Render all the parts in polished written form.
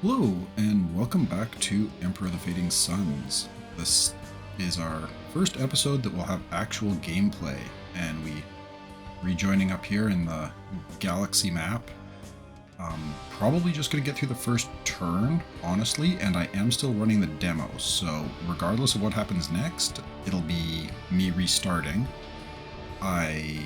Hello, and welcome back to Emperor of the Fading Suns. This is our first episode that will have actual gameplay, and we rejoining up here in the galaxy map. Probably just going to get through the first turn, honestly, and I am still running the demo, so regardless of what happens next, it'll be me restarting. I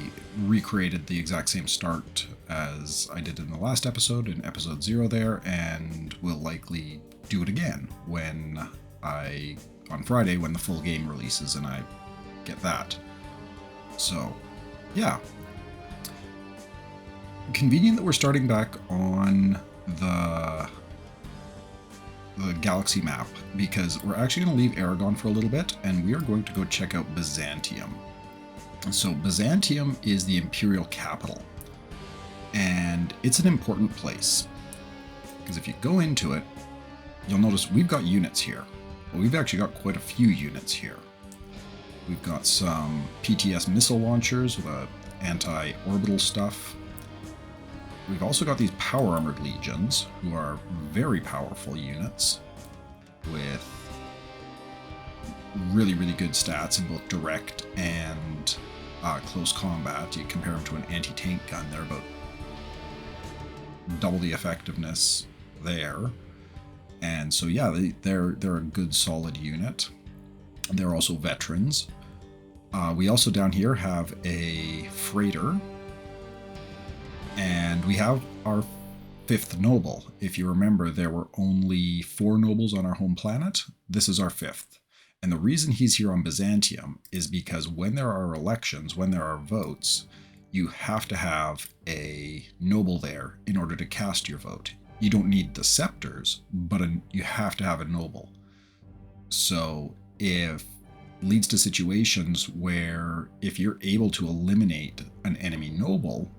recreated the exact same start as I did in the last episode, in episode 0 there, and will likely do it again on Friday when the full game releases and I get that. So, yeah. Convenient that we're starting back on the galaxy map, because we're actually going to leave Aragon for a little bit, and we are going to go check out Byzantium. So Byzantium is the imperial capital, and it's an important place, because if you go into it, you'll notice we've got units here. Well, we've actually got quite a few units here. We've got some PTS missile launchers with anti-orbital stuff. We've also got these power armored legions, who are very powerful units with really, really good stats in both direct and close combat. You compare them to an anti-tank gun, they're about double the effectiveness there. And so yeah, they're a good solid unit. They're also veterans. We also down here have a freighter, and we have our 5th noble. If you remember, there were only 4 nobles on our home planet. This is our 5th. And the reason he's here on Byzantium is because when there are elections, when there are votes, you have to have a noble there in order to cast your vote. You don't need the scepters, but you have to have a noble. So if leads to situations where if you're able to eliminate an enemy noble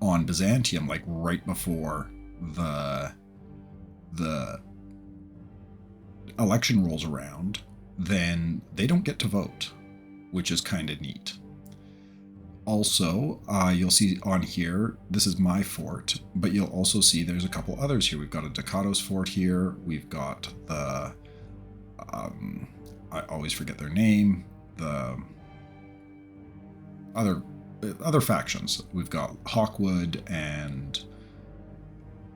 on Byzantium, like right before the election rolls around, then they don't get to vote, which is kind of neat. Also, you'll see on here, this is my fort, but you'll also see there's a couple others here. We've got a Ducados fort here. We've got the, I always forget their name, the other factions. We've got Hawkwood and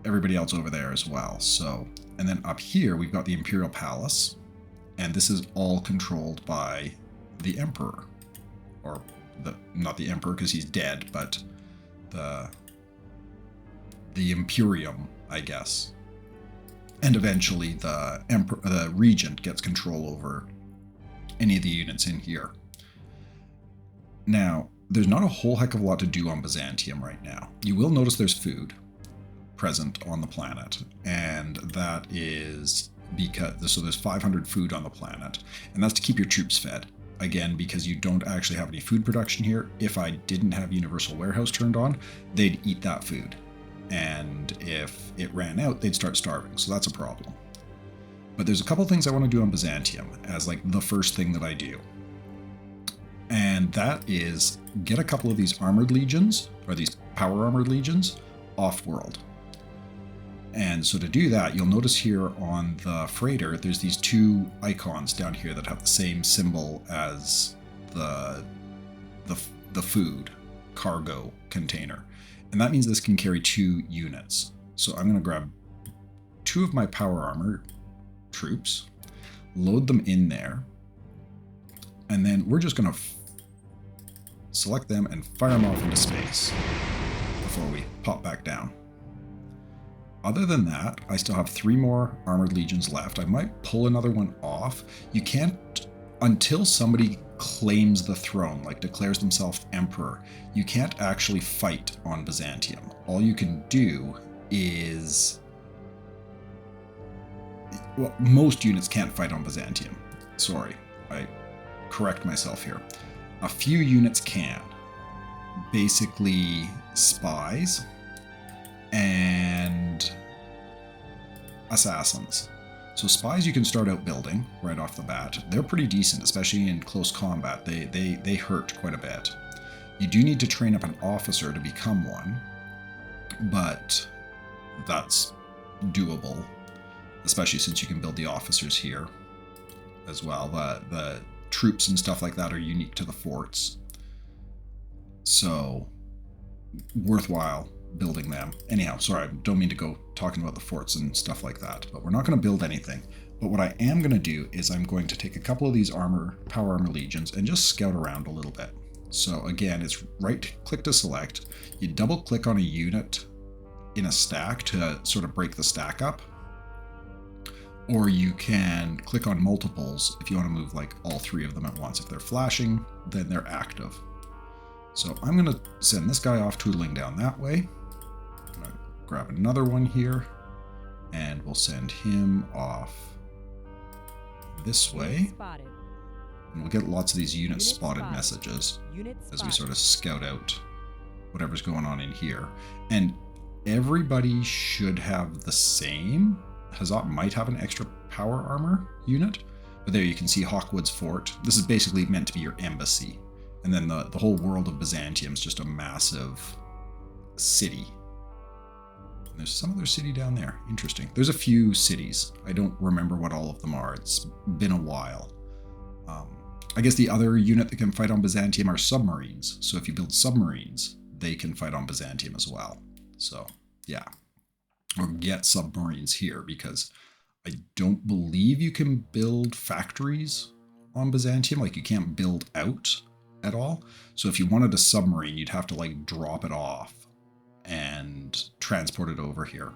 everybody else over there as well. So, and then up here, we've got the Imperial Palace, and this is all controlled by the Emperor, or not the Emperor because he's dead, but the Imperium, I guess. And eventually the Regent gets control over any of the units in here. Now, there's not a whole heck of a lot to do on Byzantium right now. You will notice there's food present on the planet, and that is because, so there's 500 food on the planet, and that's to keep your troops fed. Again, because you don't actually have any food production here. If I didn't have Universal Warehouse turned on, they'd eat that food. And if it ran out, they'd start starving, so that's a problem. But there's a couple things I want to do on Byzantium as like the first thing that I do. And that is get a couple of these armored legions, or these power armored legions, off-world. And so to do that, you'll notice here on the freighter, there's these 2 icons down here that have the same symbol as the food cargo container. And that means this can carry 2 units. So I'm going to grab 2 of my power armor troops, load them in there, and then we're just going to select them and fire them off into space before we pop back down. Other than that, I still have 3 more armored legions left. I might pull another one off. You can't, until somebody claims the throne, like declares themselves emperor, you can't actually fight on Byzantium. All you can do is, well, most units can't fight on Byzantium. Sorry, I correct myself here. A few units can. Basically, spies and assassins. So spies you can start out building right off the bat. They're pretty decent, especially in close combat. They hurt quite a bit. You do need to train up an officer to become one, but that's doable, especially since you can build the officers here as well. The troops and stuff like that are unique to the forts, so worthwhile building them. Anyhow, sorry, I don't mean to go talking about the forts and stuff like that, but we're not going to build anything. But what I am going to do is I'm going to take a couple of these power armor legions and just scout around a little bit. So again, it's right click to select. You double click on a unit in a stack to sort of break the stack up. Or you can click on multiples if you want to move like all three of them at once. If they're flashing, then they're active. So I'm going to send this guy off tootling down that way. I'm going to grab another one here, and we'll send him off this way. And we'll get lots of these unit spotted messages as we sort of scout out whatever's going on in here. And everybody should have the same. Hazat might have an extra power armor unit, but there you can see Hawkwood's fort. This is basically meant to be your embassy. And then the whole world of Byzantium is just a massive city. And there's some other city down there. Interesting. There's a few cities. I don't remember what all of them are. It's been a while. I guess the other unit that can fight on Byzantium are submarines. So if you build submarines, they can fight on Byzantium as well. So yeah. Or get submarines here, because I don't believe you can build factories on Byzantium. Like, you can't build out at all. So if you wanted a submarine, you'd have to like drop it off and transport it over here.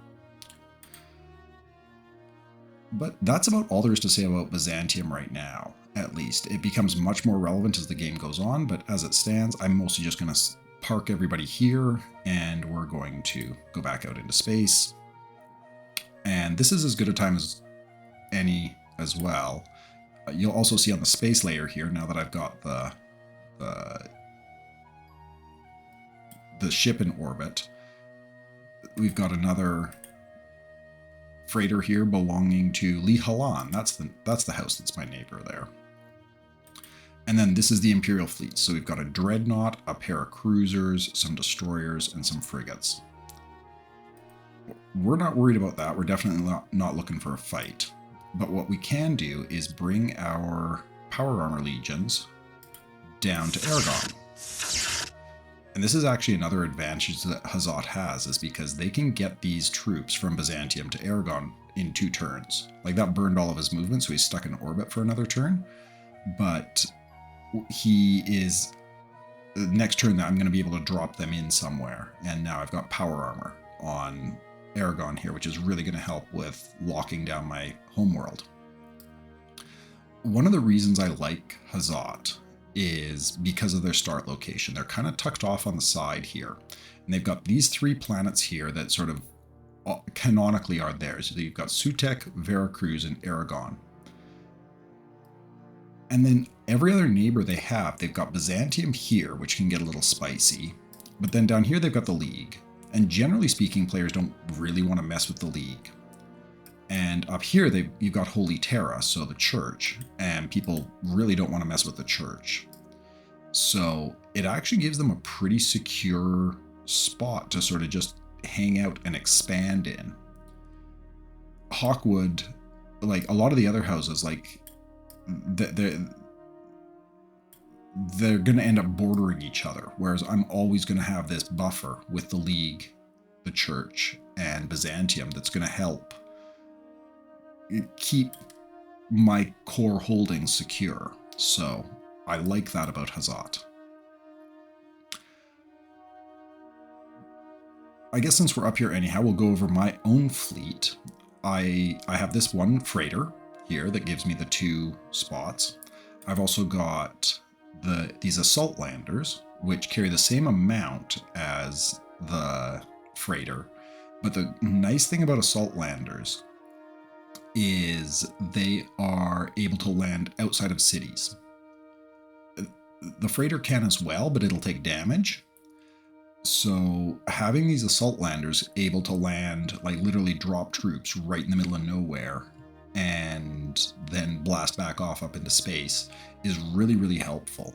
But that's about all there is to say about Byzantium right now, at least. It becomes much more relevant as the game goes on, but as it stands, I'm mostly just going to park everybody here, and we're going to go back out into space. And this is as good a time as any as well. You'll also see on the space layer here, now that I've got the ship in orbit, we've got another freighter here belonging to Li Halan. That's the house that's my neighbor there. And then this is the Imperial fleet. So we've got a dreadnought, a pair of cruisers, some destroyers, and some frigates. We're not worried about that. We're definitely not looking for a fight. But what we can do is bring our power armor legions down to Aragon. And this is actually another advantage that Hazat has, is because they can get these troops from Byzantium to Aragon in 2 turns. Like, that burned all of his movement, so he's stuck in orbit for another turn. But he is, the next turn that I'm going to be able to drop them in somewhere. And now I've got power armor on Aragon here, which is really going to help with locking down my homeworld. One of the reasons I like Hazat is because of their start location. They're kind of tucked off on the side here. And they've got these 3 planets here that sort of canonically are theirs. So you've got Sutek, Veracruz, and Aragon. And then every other neighbor they have, they've got Byzantium here, which can get a little spicy. But then down here they've got the League. And generally speaking, players don't really want to mess with the League. And up here, you've got Holy Terra, so the church, and people really don't want to mess with the church. So it actually gives them a pretty secure spot to sort of just hang out and expand in. Hawkwood, like a lot of the other houses, like they're going to end up bordering each other, whereas I'm always going to have this buffer with the League, the church, and Byzantium that's going to help keep my core holdings secure. So I like that about Hazat. I guess since we're up here anyhow, we'll go over my own fleet. I have this one freighter here that gives me the 2 spots. I've also got these assault landers, which carry the same amount as the freighter. But the nice thing about assault landers is they are able to land outside of cities. The freighter can as well, but it'll take damage. So having these assault landers able to land, like literally drop troops right in the middle of nowhere and then blast back off up into space is really, really helpful.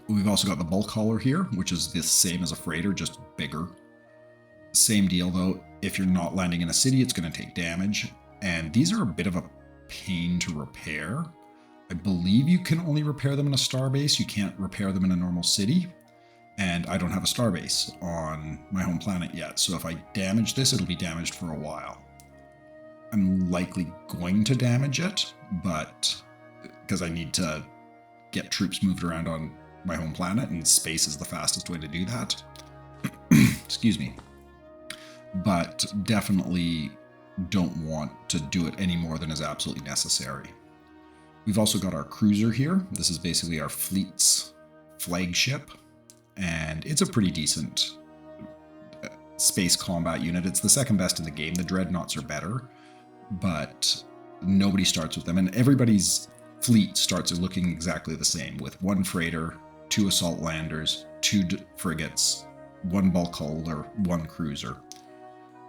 We've also got the bulk hauler here, which is the same as a freighter, just bigger. Same deal though, If you're not landing in a city, it's going to take damage. And these are a bit of a pain to repair. I believe you can only repair them in a starbase. You can't repair them in a normal city. And I don't have a starbase on my home planet yet. So if I damage this, it'll be damaged for a while. I'm likely going to damage it, but because I need to get troops moved around on my home planet, and space is the fastest way to do that. Excuse me. But definitely don't want to do it any more than is absolutely necessary. We've also got our cruiser here. This is basically our fleet's flagship, and it's a pretty decent space combat unit. It's the second best in the game. The dreadnoughts are better, but nobody starts with them, and everybody's fleet starts looking exactly the same, with 1 freighter, 2 assault landers, 2 frigates, 1 bulk hull, or 1 cruiser.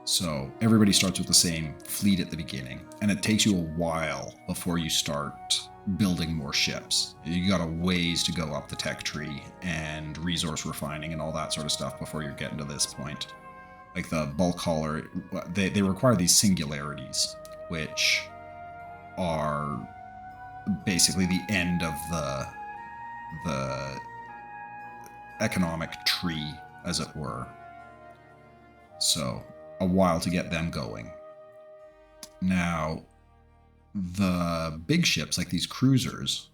So everybody starts with the same fleet at the beginning, and it takes you a while before you start building more ships. You got a ways to go up the tech tree and resource refining and all that sort of stuff before you're getting to this point. Like the bulk hauler, they require these singularities, which are basically the end of the economic tree, as it were. So a while to get them going. Now, the big ships, like these cruisers,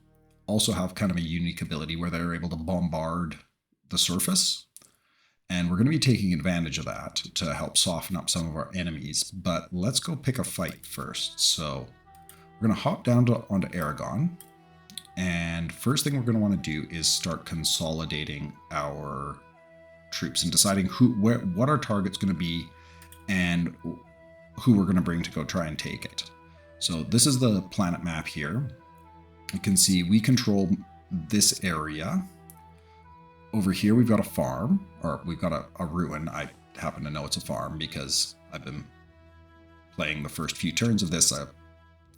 also have kind of a unique ability where they're able to bombard the surface. And we're going to be taking advantage of that to help soften up some of our enemies. But let's go pick a fight first. So we're going to hop down onto Aragon. And first thing we're going to want to do is start consolidating our troops and deciding what our target's going to be and who we're going to bring to go try and take it. So this is the planet map here. You can see we control this area. Over here we've got a farm, or we've got a ruin. I happen to know it's a farm because I've been playing the first few turns of this a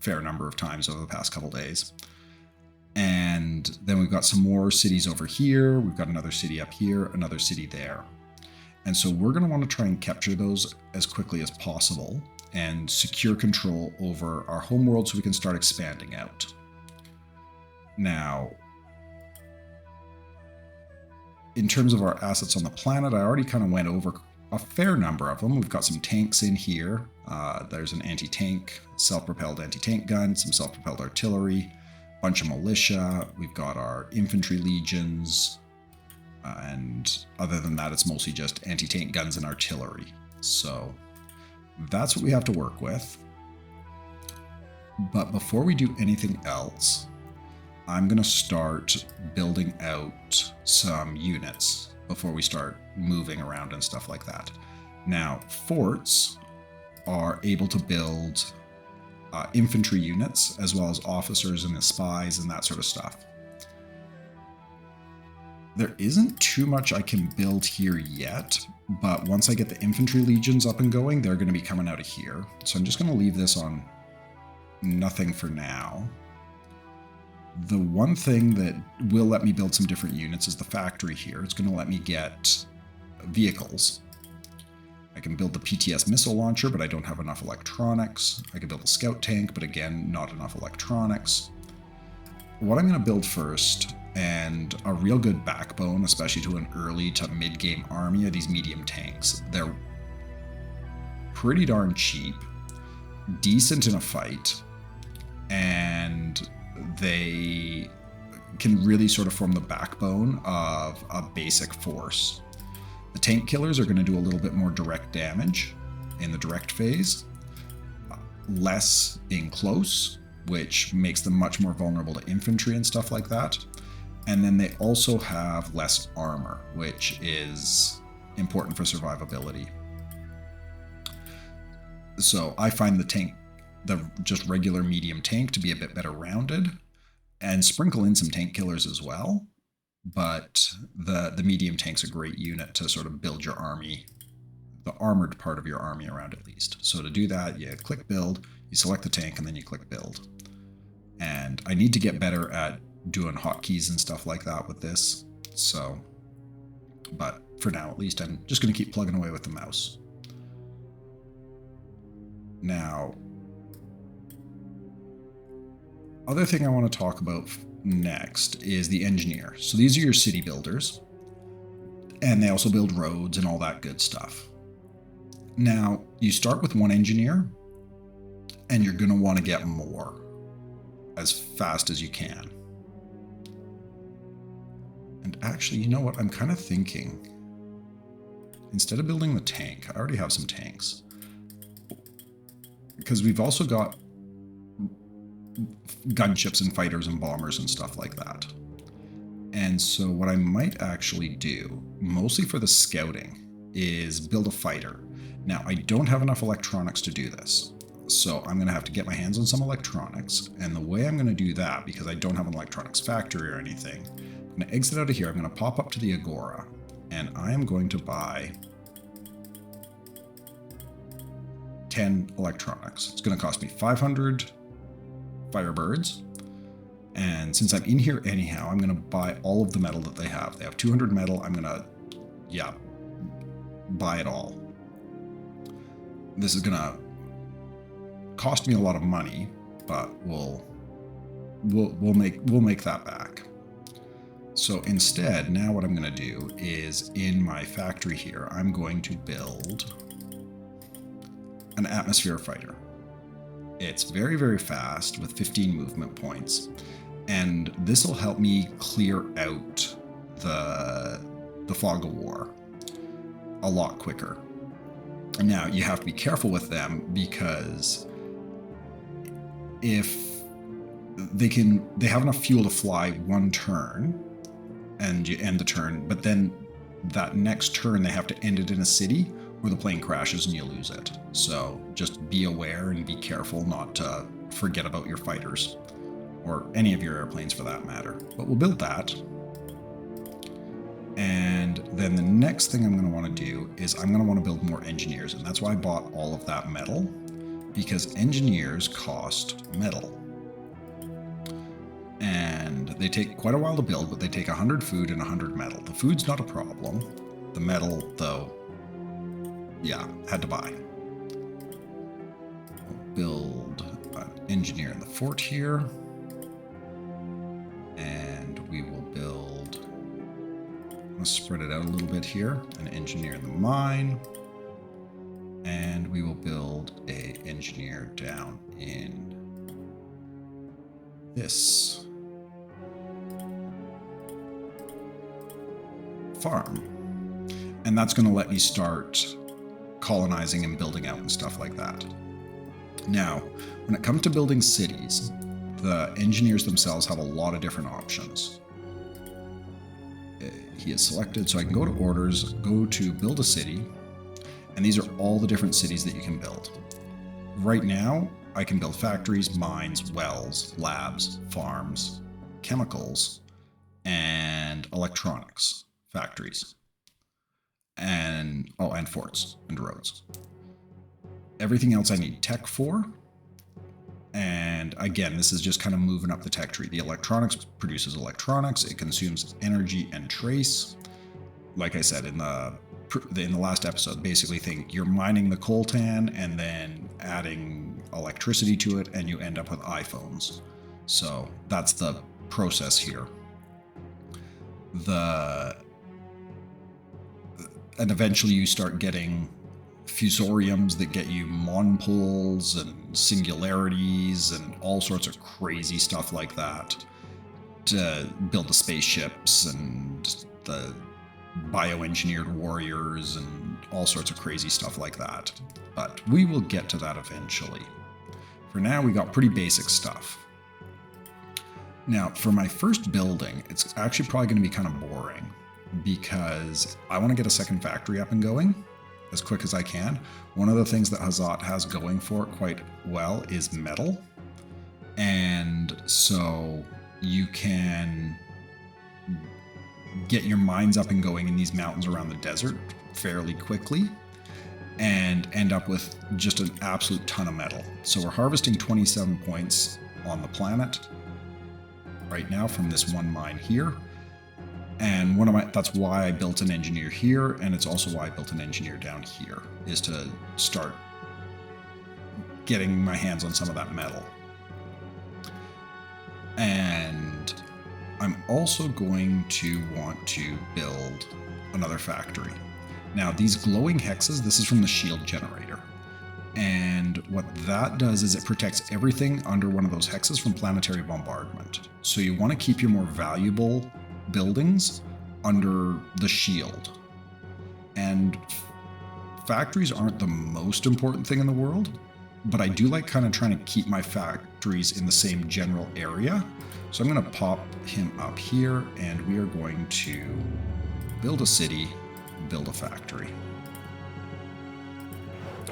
fair number of times over the past couple days. And then we've got some more cities over here. We've got another city up here, another city there. And so we're going to want to try and capture those as quickly as possible and secure control over our homeworld so we can start expanding out. Now, in terms of our assets on the planet, I already kind of went over a fair number of them. We've got some tanks in here. There's an anti-tank, self-propelled anti-tank gun, some self-propelled artillery, bunch of militia. We've got our infantry legions. And other than that, it's mostly just anti-tank guns and artillery. So that's what we have to work with. But before we do anything else, I'm going to start building out some units before we start moving around and stuff like that. Now, forts are able to build infantry units as well as officers and the spies and that sort of stuff. There isn't too much I can build here yet, but once I get the infantry legions up and going, they're going to be coming out of here. So I'm just going to leave this on nothing for now. The one thing that will let me build some different units is the factory here. It's going to let me get vehicles. I can build the PTS missile launcher, but I don't have enough electronics. I can build a scout tank, but again, not enough electronics. What I'm going to build first, and a real good backbone, especially to an early to mid-game army, are these medium tanks. They're pretty darn cheap, decent in a fight, and they can really sort of form the backbone of a basic force. The tank killers are going to do a little bit more direct damage in the direct phase, less in close, which makes them much more vulnerable to infantry and stuff like that. And then they also have less armor, which is important for survivability. So I find the just regular medium tank to be a bit better rounded, and sprinkle in some tank killers as well. But the medium tank's a great unit to sort of build your army, the armored part of your army around at least. So to do that, you click build, you select the tank, and then you click build. And I need to get better at doing hotkeys and stuff like that with this. So, but for now at least, I'm just going to keep plugging away with the mouse. Now, other thing I want to talk about next is the engineer. So these are your city builders, and they also build roads and all that good stuff. Now, you start with one engineer, and you're going to want to get more as fast as you can. And actually, you know what? I'm kind of thinking, instead of building the tank, I already have some tanks. Because we've also got gunships and fighters and bombers and stuff like that. And so what I might actually do, mostly for the scouting, is build a fighter. Now, I don't have enough electronics to do this, so I'm going to have to get my hands on some electronics. And the way I'm going to do that, because I don't have an electronics factory or anything, I'm going to exit out of here. I'm going to pop up to the Agora, and I am going to buy 10 electronics. It's going to cost me 500 Firebirds. And since I'm in here anyhow, I'm going to buy all of the metal that they have. They have 200 metal. I'm going to, buy it all. This is going to cost me a lot of money, but we'll make that back. So instead, now what I'm going to do is in my factory here, I'm going to build an atmosphere fighter. It's very, very fast with 15 movement points. And this will help me clear out the fog of war a lot quicker. Now, you have to be careful with them because if they have enough fuel to fly one turn and you end the turn, but then that next turn they have to end it in a city or the plane crashes and you lose it. So just be aware and be careful not to forget about your fighters. Or any of your airplanes for that matter. But we'll build that. And then the next thing I'm going to want to do is I'm going to want to build more engineers. And that's why I bought all of that metal, because engineers cost metal. And they take quite a while to build, but they take 100 food and 100 metal. The food's not a problem. The metal, though, had to buy. We'll build an engineer in the fort here. And we will build, let's spread it out a little bit here, an engineer in the mine. And we will build an engineer down in this farm. And that's going to let me start colonizing and building out and stuff like that. Now, when it comes to building cities, the engineers themselves have a lot of different options. He is selected, so I can go to orders, go to build a city, and these are all the different cities that you can build. Right now, I can build factories, mines, wells, labs, farms, chemicals, and electronics factories, and forts and roads. Everything else I need tech for. And again, this is just kind of moving up the tech tree. The electronics produces electronics. It consumes energy and trace. Like I said in the last episode, basically think you're mining the coltan and then adding electricity to it, and you end up with iPhones. So that's the process here. And eventually you start getting fusoriums that get you monpoles and singularities and all sorts of crazy stuff like that to build the spaceships and the bioengineered warriors and all sorts of crazy stuff like that. But we will get to that eventually. For now, we got pretty basic stuff. Now, for my first building, it's actually probably going to be kind of boring because I want to get a second factory up and going as quick as I can. One of the things that Hazat has going for it quite well is metal. And so you can get your mines up and going in these mountains around the desert fairly quickly and end up with just an absolute ton of metal. So we're harvesting 27 points on the planet right now from this one mine here. And that's why I built an engineer here, and it's also why I built an engineer down here, is to start getting my hands on some of that metal. And I'm also going to want to build another factory. Now, these glowing hexes, this is from the shield generator. And what that does is it protects everything under one of those hexes from planetary bombardment. So you want to keep your more valuable buildings under the shield. And factories aren't the most important thing in the world, but I do like kind of trying to keep my factories in the same general area. So I'm going to pop him up here, and we are going to build a city, build a factory.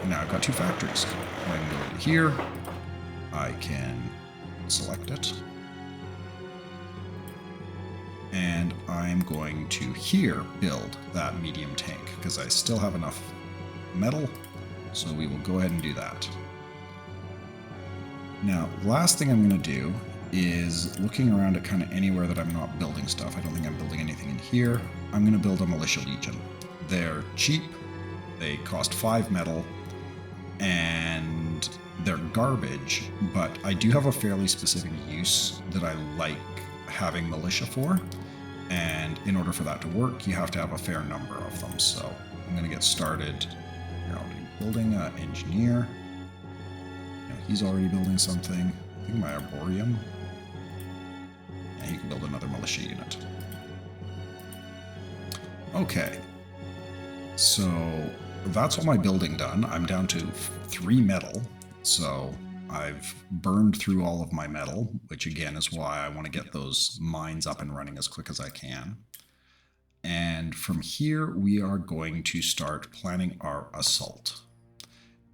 Now I've got 2 factories. I can go over here. I can select it. And I'm going to here build that medium tank because I still have enough metal. So we will go ahead and do that. Now, last thing I'm going to do is looking around at kind of anywhere that I'm not building stuff. I don't think I'm building anything in here. I'm going to build a militia legion. They're cheap. They cost 5 metal. And they're garbage, but I do have a fairly specific use that I like having militia for, and in order for that to work, you have to have a fair number of them. So I'm going to get started. Here, I'll be building an engineer. He's already building something. I think my arboreum. Yeah, he can build another militia unit. Okay, so that's all my building done. I'm down to 3 metal, so I've burned through all of my metal, which again is why I want to get those mines up and running as quick as I can. And from here, we are going to start planning our assault.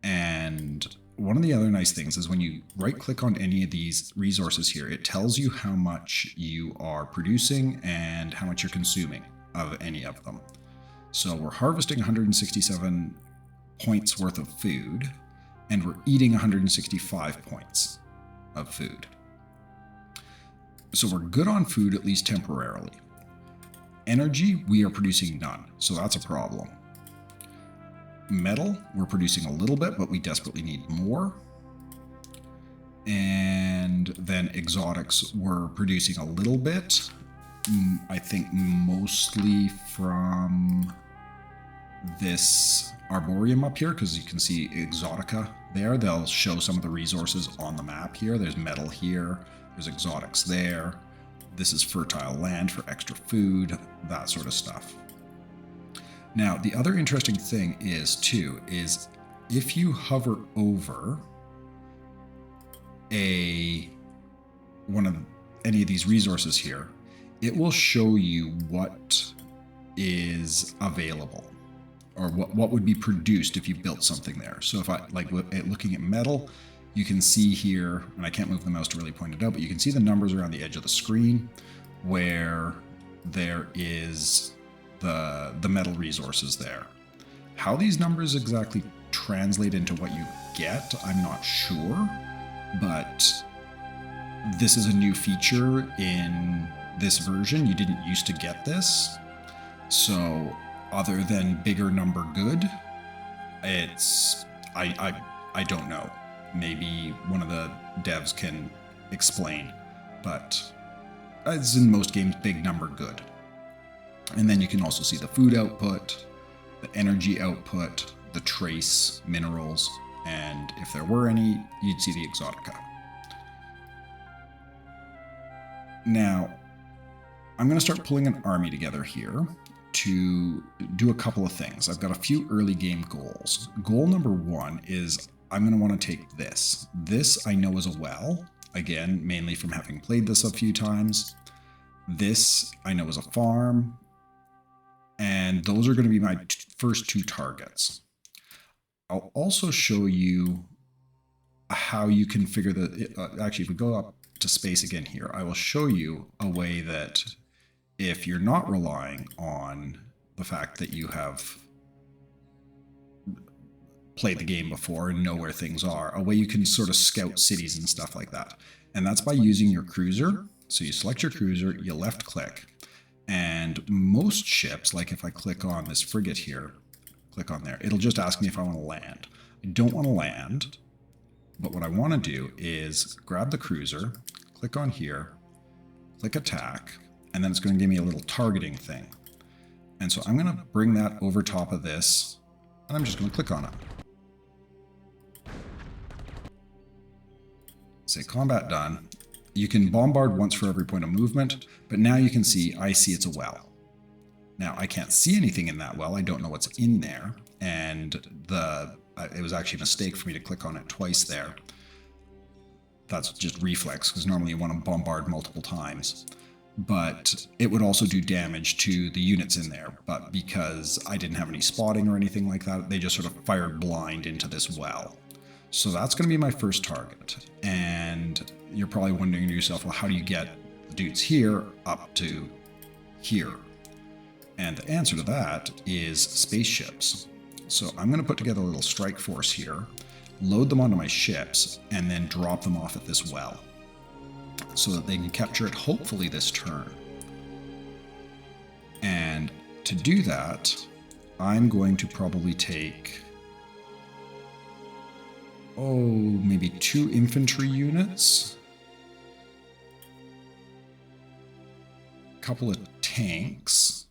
And one of the other nice things is when you right-click on any of these resources here, it tells you how much you are producing and how much you're consuming of any of them. So we're harvesting 167 points worth of food, and we're eating 165 points of food. So we're good on food, at least temporarily. Energy, we are producing none, so that's a problem. Metal, we're producing a little bit, but we desperately need more. And then exotics, we're producing a little bit. I think mostly from this arboreum up here, because you can see exotica there. They'll show some of the resources on the map here. There's metal here, there's exotics there. This is fertile land for extra food, that sort of stuff. Now, the other interesting thing is if you hover over any of these resources here, it will show you what is available, or what would be produced if you built something there. So if I, like looking at metal, you can see here, and I can't move the mouse to really point it out, but you can see the numbers around the edge of the screen where there is the metal resources there. How these numbers exactly translate into what you get, I'm not sure, but this is a new feature in this version. You didn't used to get this. So other than bigger number good, it's, I don't know. Maybe one of the devs can explain, but as in most games, big number good. And then you can also see the food output, the energy output, the trace minerals, and if there were any, you'd see the exotica. Now, I'm going to start pulling an army together here to do a couple of things. I've got a few early game goals. Goal number 1 is I'm going to want to take this. This I know is a well, again, mainly from having played this a few times. This I know is a farm, and those are going to be my first 2 targets. I'll also show you how you configure actually, if we go up to space again here, I will show you a way that if you're not relying on the fact that you have played the game before and know where things are, a way you can sort of scout cities and stuff like that. And that's by using your cruiser. So you select your cruiser, you left click, and most ships, like if I click on this frigate here, click on there, it'll just ask me if I want to land. I don't want to land. But what I want to do is grab the cruiser, click on here, click attack, and then it's going to give me a little targeting thing. And so I'm going to bring that over top of this, and I'm just going to click on it. Say combat done. You can bombard once for every point of movement, but now you can see, I see it's a well. Now I can't see anything in that well. I don't know what's in there. And it was actually a mistake for me to click on it twice there. That's just reflex, because normally you want to bombard multiple times. But it would also do damage to the units in there. But because I didn't have any spotting or anything like that, they just sort of fired blind into this well. So that's going to be my first target. And you're probably wondering to yourself, well, how do you get the dudes here up to here? And the answer to that is spaceships. So I'm going to put together a little strike force here, load them onto my ships, and then drop them off at this well so that they can capture it hopefully this turn. And to do that, I'm going to probably take, maybe 2 infantry units, a couple of tanks,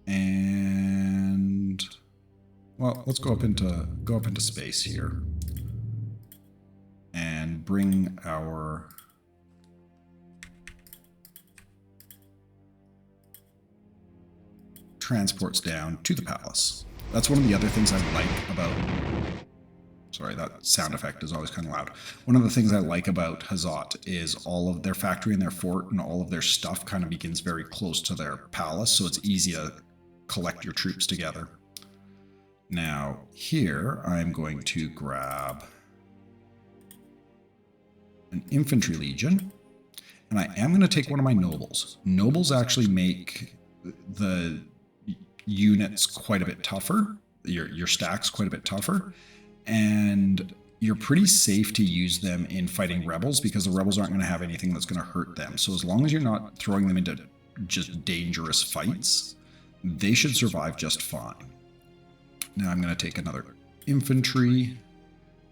and well, let's go up into space here and bring our transports down to the palace. That's one of the other things I like about... Sorry, that sound effect is always kind of loud. One of the things I like about Hazat is all of their factory and their fort and all of their stuff kind of begins very close to their palace, so it's easy to collect your troops together. Now, here I'm going to grab an infantry legion, and I am going to take one of my nobles. Nobles actually make the units quite a bit tougher, your stacks quite a bit tougher, and you're pretty safe to use them in fighting rebels because the rebels aren't going to have anything that's going to hurt them. So as long as you're not throwing them into just dangerous fights, they should survive just fine. Now I'm going to take another infantry,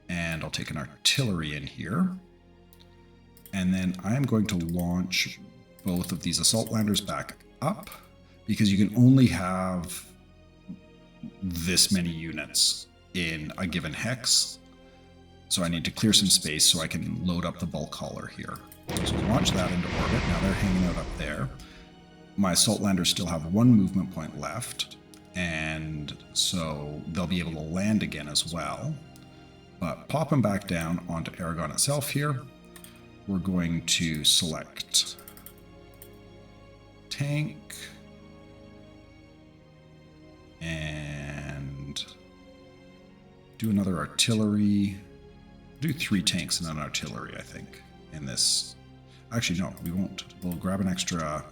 and I'll take an artillery in here. And then I'm going to launch both of these assault landers back up, because you can only have this many units in a given hex. So I need to clear some space so I can load up the bulk hauler here. So launch that into orbit. Now they're hanging out up there. My assault landers still have 1 movement point left, and so they'll be able to land again as well. But pop them back down onto Aragon itself here. We're going to select tank and do another artillery. Do 3 tanks and an artillery, I think, in this. Actually, no, we won't. We'll grab an extra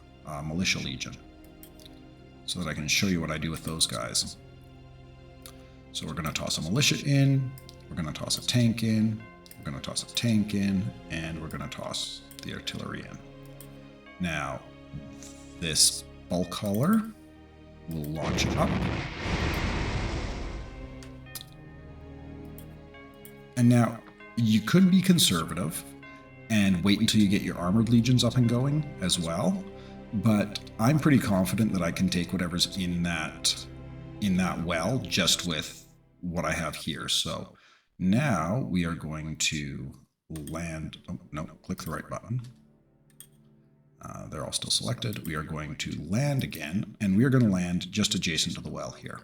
militia legion so that I can show you what I do with those guys. So we're going to toss a militia in, we're going to toss a tank in, we're going to toss a tank in, and we're going to toss the artillery in. Now, this bulk hauler will launch up. And now, you could be conservative and wait until you get your armored legions up and going as well, but I'm pretty confident that I can take whatever's in that well just with what I have here. So now we are going to land. Oh, no, click the right button. They're all still selected. We are going to land again, and we are going to land just adjacent to the well here.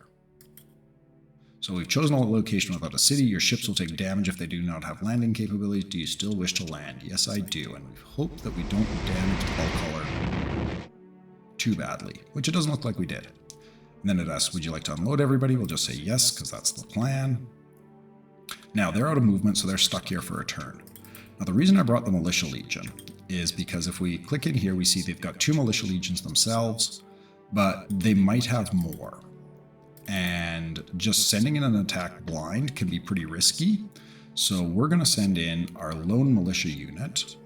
So we've chosen a location without a city. Your ships will take damage if they do not have landing capabilities. Do you still wish to land? Yes, I do. And we hope that we don't damage the bulk hauler too badly, which it doesn't look like we did. And then it asks, would you like to unload everybody? We'll just say yes, because that's the plan. Now, they're out of movement, so they're stuck here for a turn. Now, the reason I brought the Militia Legion is because if we click in here, we see they've got 2 Militia Legions themselves, but they might have more. And just sending in an attack blind can be pretty risky. So we're going to send in our lone militia unit.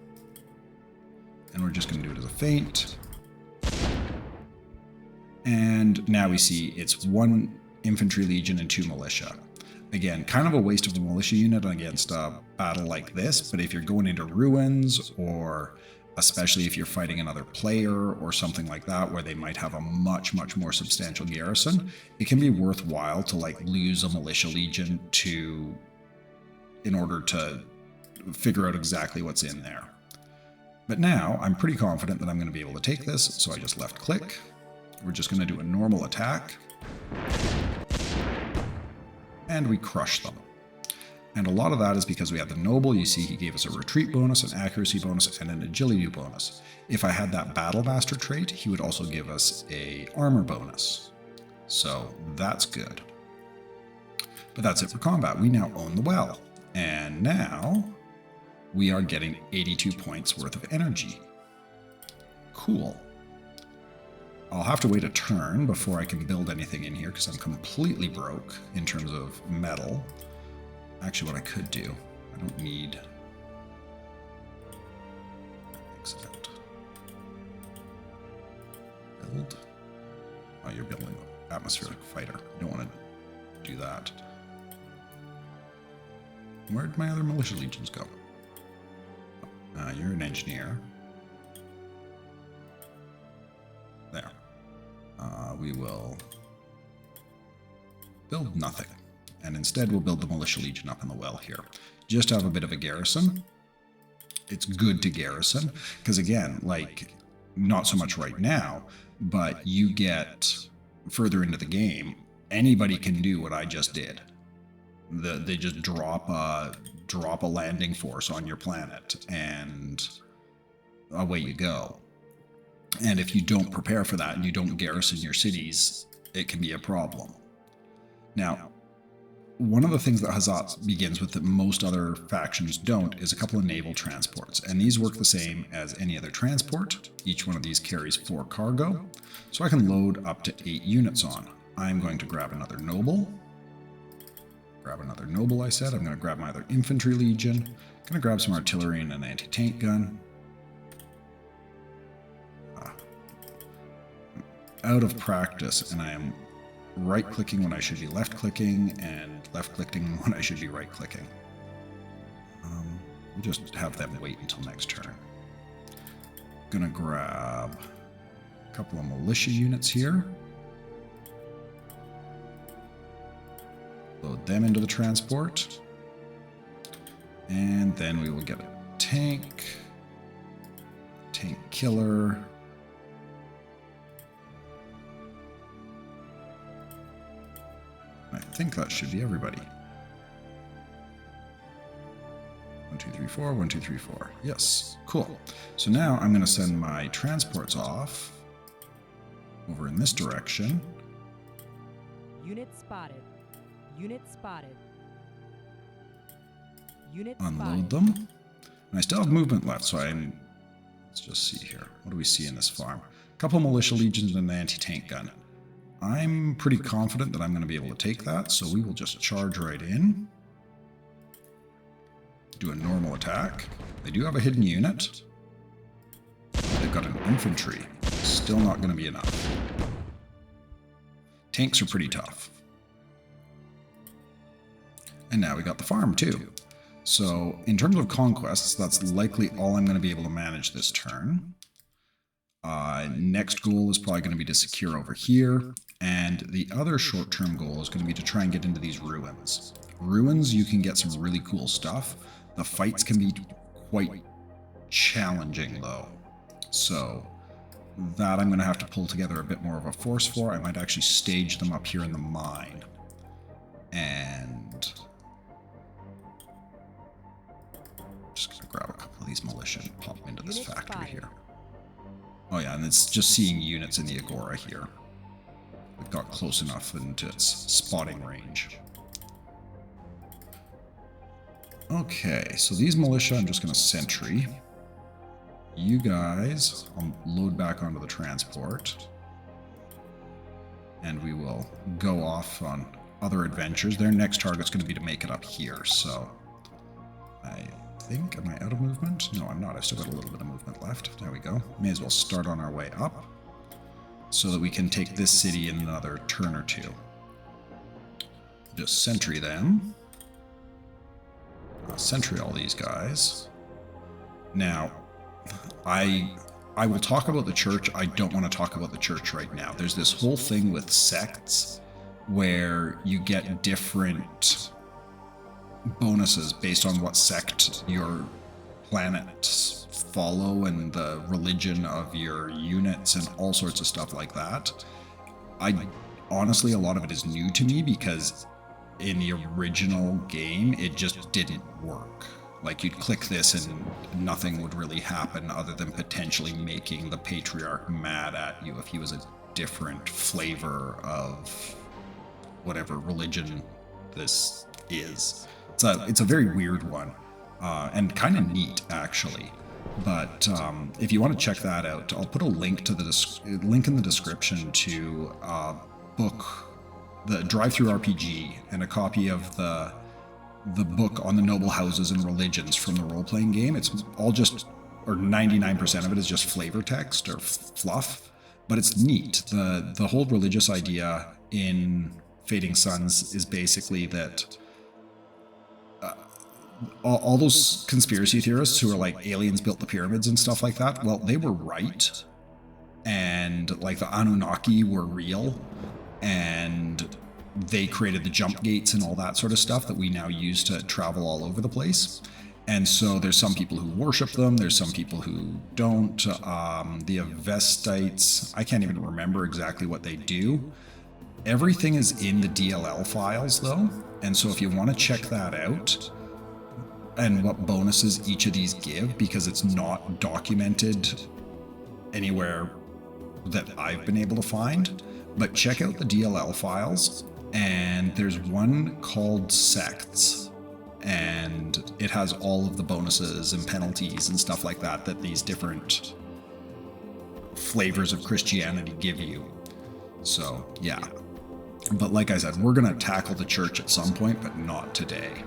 And we're just going to do it as a feint. And now we see it's 1 infantry legion and 2 militia. Again, kind of a waste of a militia unit against a battle like this, but if you're going into ruins, or especially if you're fighting another player or something like that where they might have a much more substantial garrison, it can be worthwhile to like lose a militia legion in order to figure out exactly what's in there. But now I'm pretty confident that I'm going to be able to take this, so I just left click. We're just going to do a normal attack. And we crush them. And a lot of that is because we had the noble. You see he gave us a retreat bonus, an accuracy bonus, and an agility bonus. If I had that battle master trait, he would also give us a armor bonus. So that's good. But that's it for combat. We now own the well. And now we are getting 82 points worth of energy. Cool. I'll have to wait a turn before I can build anything in here because I'm completely broke in terms of metal. Actually, what I could do, I don't need... Excellent. Build. Oh, you're building an atmospheric fighter. You don't want to do that. Where'd my other militia legions go? You're an engineer. There. We will build nothing. And instead we'll build the militia legion up in the well here. Just to have a bit of a garrison. It's good to garrison. Because again, like, not so much right now, but you get further into the game, anybody can do what I just did. They just drop a landing force on your planet, and away you go. And if you don't prepare for that and you don't garrison your cities, it can be a problem. Now, one of the things that Hazat begins with that most other factions don't is a couple of naval transports, and these work the same as any other transport. Each one of these carries 4 cargo, so I can load up to 8 units on. I'm going to grab another noble. I said. I'm going to grab my other infantry legion. I'm going to grab some artillery and an anti-tank gun. Out of practice, and I am right-clicking when I should be left-clicking, and left-clicking when I should be right-clicking. We'll just have them wait until next turn. Gonna grab a couple of militia units here. Load them into the transport. And then we will get a tank killer. I think that should be everybody. 1, 2, 3, 4, 1, 2, 3, 4. Yes, cool. So now I'm going to send my transports off over in this direction. Unit spotted. Unit spotted. Unit Unload them. And I still have movement left, so let's just see here. What do we see in this farm? A couple militia legions and an anti-tank gun. I'm pretty confident that I'm going to be able to take that, so we will just charge right in. Do a normal attack. They do have a hidden unit. They've got an infantry. Still not going to be enough. Tanks are pretty tough. And now we got the farm too. So in terms of conquests, that's likely all I'm going to be able to manage this turn. Next goal is probably going to be to secure over here. And the other short-term goal is going to be to try and get into these ruins. Ruins, you can get some really cool stuff. The fights can be quite challenging though. So that I'm going to have to pull together a bit more of a force for. I might actually stage them up here in the mine. And just going to grab a couple of these militia and pop them into this factory here. Oh yeah, and it's just seeing units in the Agora here. It got close enough into its spotting range. Okay, so these militia I'm just going to sentry. You guys, I'll load back onto the transport. And we will go off on other adventures. Their next target's going to be to make it up here, so I think, am I out of movement? No, I'm not. I've still got a little bit of movement left. There we go. May as well start on our way up so that we can take this city in another turn or two. just sentry them. Sentry all these guys. Now, I will talk about the church. I don't want to talk about the church right now. There's this whole thing with sects where you get different bonuses based on what sect your planets follow and the religion of your units and all sorts of stuff like that. Honestly, a lot of it is new to me because in the original game, it just didn't work. Like, you'd click this and nothing would really happen other than potentially making the patriarch mad at you if he was a different flavor of whatever religion this is. It's a very weird one, and kind of neat, actually. But if you want to check that out, I'll put a link to link in the description to a book, the Drive-Thru RPG, and a copy of the book on the noble houses and religions from the role-playing game. It's all just, or 99% of it is just flavor text or fluff, but it's neat. The whole religious idea in Fading Suns is basically that all those conspiracy theorists who are like aliens built the pyramids and stuff like that, well, they were right. And like the Anunnaki were real, and they created the jump gates and all that sort of stuff that we now use to travel all over the place. And so there's some people who worship them, there's some people who don't. The Avestites, I can't even remember exactly what they do. Everything is in the DLL files though, and so if you want to check that out, and what bonuses each of these give, because it's not documented anywhere that I've been able to find, but check out the DLL files, and there's one called Sects, and it has all of the bonuses and penalties and stuff like that that these different flavors of Christianity give you. So, yeah. But like I said, we're going to tackle the church at some point, but not today.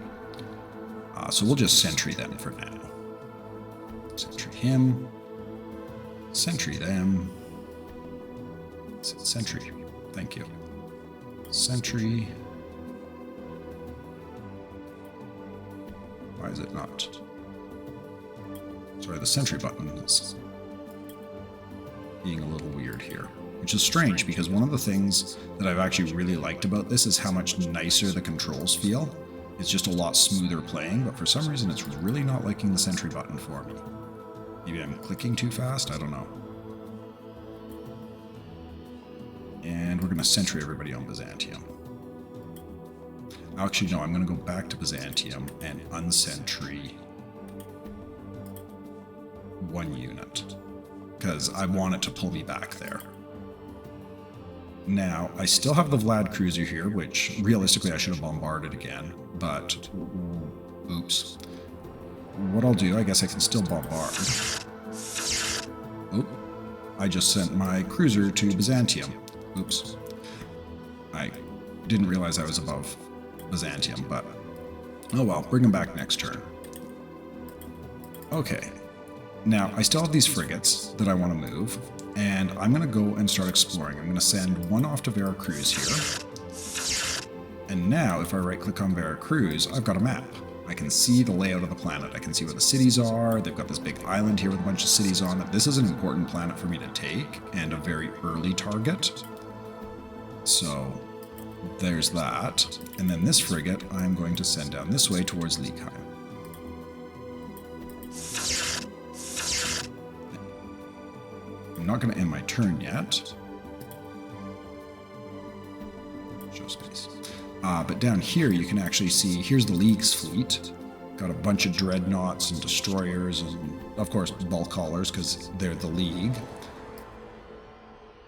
So we'll just sentry them for now. Sentry him. Sentry them. Sentry. Thank you. Sentry. Why is it not? Sorry, the sentry button is being a little weird here, which is strange because one of the things that I've actually really liked about this is how much nicer the controls feel. It's just a lot smoother playing, but for some reason it's really not liking the sentry button for me. Maybe I'm clicking too fast, I don't know. And we're going to sentry everybody on Byzantium. Actually, no, I'm going to go back to Byzantium and unsentry one unit, because I want it to pull me back there. Now, I still have the Vlad cruiser here, which realistically I should have bombarded again, but oops. What I'll do, I guess I can still bombard. Oop. I just sent my cruiser to Byzantium. Oops. I didn't realize I was above Byzantium, but oh well, bring him back next turn. Okay. Now, I still have these frigates that I want to move, and I'm going to go and start exploring. I'm going to send one off to Veracruz here. And now, if I right-click on Veracruz, I've got a map. I can see the layout of the planet. I can see where the cities are. They've got this big island here with a bunch of cities on it. This is an important planet for me to take, and a very early target. So, there's that. And then this frigate, I'm going to send down this way towards Leekheim. I'm not going to end my turn yet. Show space. But down here you can actually see, here's the League's fleet. Got a bunch of dreadnoughts and destroyers and, of course, bulk haulers because they're the League.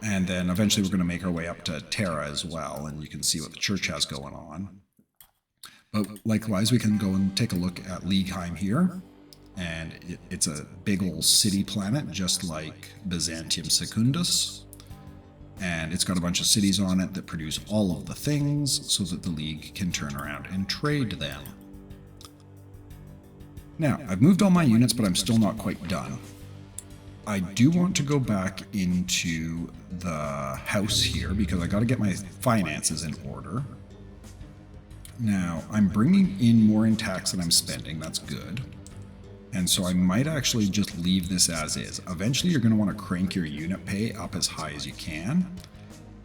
And then eventually we're going to make our way up to Terra as well, and you can see what the church has going on. But likewise, we can go and take a look at Leekheim here. And it's a big old city planet, just like Byzantium Secundus. And it's got a bunch of cities on it that produce all of the things so that the League can turn around and trade them. Now, I've moved all my units, but I'm still not quite done. I do want to go back into the house here because I got to get my finances in order. Now, I'm bringing in more in tax than I'm spending. That's good. And so I might actually just leave this as is. Eventually, you're going to want to crank your unit pay up as high as you can.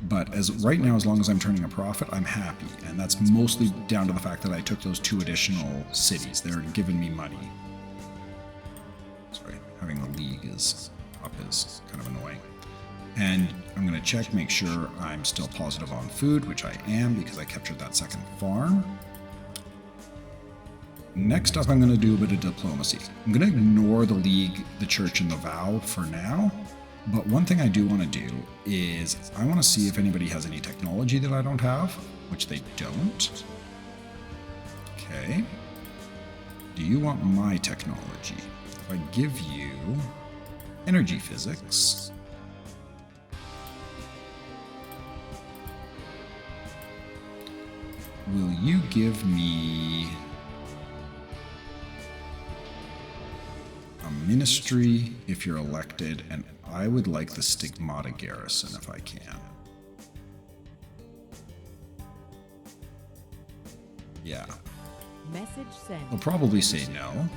But as right now, as long as I'm turning a profit, I'm happy. And that's mostly down to the fact that I took those 2 additional cities. They're giving me money. Sorry, having the league is up is kind of annoying. And I'm going to check, make sure I'm still positive on food, which I am because I captured that second farm. Next up, I'm going to do a bit of diplomacy. I'm going to ignore the league, the church, and the vow for now. But one thing I do want to do is I want to see if anybody has any technology that I don't have, which they don't. Okay. Do you want my technology? If I give you energy physics, will you give me a ministry if you're elected? And I would like the Stigmata Garrison if I can. Yeah. Message sent. They'll probably say no.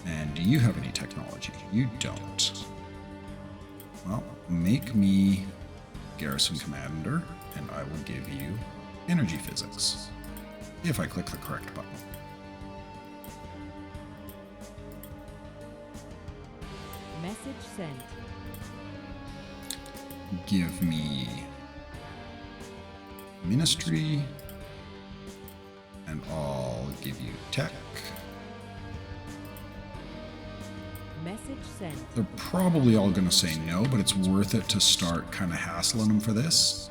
And do you have any technology? You don't. Well, make me Garrison Commander, and I will give you energy physics. If I click the correct button. Message sent. Give me ministry, and I'll give you tech. Message sent. They're probably all going to say no, but it's worth it to start kind of hassling them for this.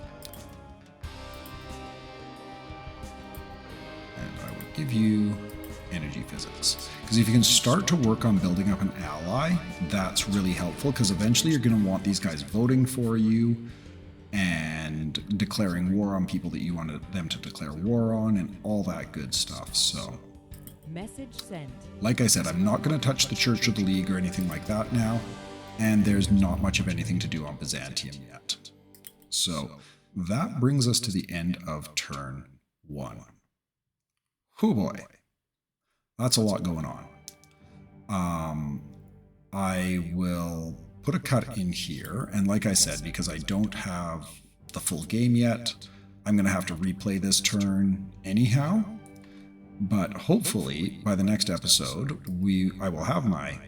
And I will give you energy physics. Because if you can start to work on building up an ally, that's really helpful, because eventually you're going to want these guys voting for you and declaring war on people that you wanted them to declare war on and all that good stuff. So, Message sent. like I said, I'm not going to touch the Church or the League or anything like that now, and there's not much of anything to do on Byzantium yet. So that brings us to the end of turn 1. Oh boy. That's a lot going on. I will put a cut in here, and like I said, because I don't have the full game yet, I'm going to have to replay this turn anyhow. But hopefully, by the next episode, I will have my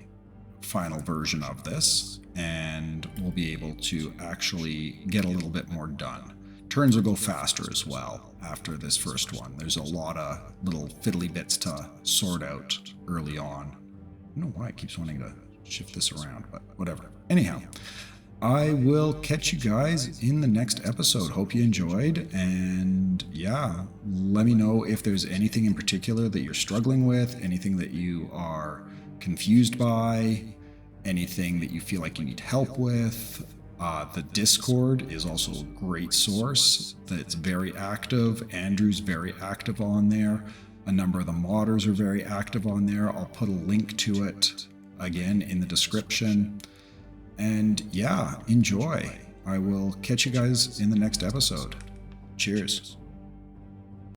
final version of this, and we'll be able to actually get a little bit more done. Turns will go faster as well after this first one. There's a lot of little fiddly bits to sort out early on. I don't know why it keeps wanting to shift this around, but whatever. Anyhow, I will catch you guys in the next episode. Hope you enjoyed, and yeah, let me know if there's anything in particular that you're struggling with, anything that you are confused by, anything that you feel like you need help with. The Discord is also a great source that's very active. Andrew's very active on there. A number of the modders are very active on there. I'll put a link to it again in the description. And yeah, enjoy. I will catch you guys in the next episode. Cheers.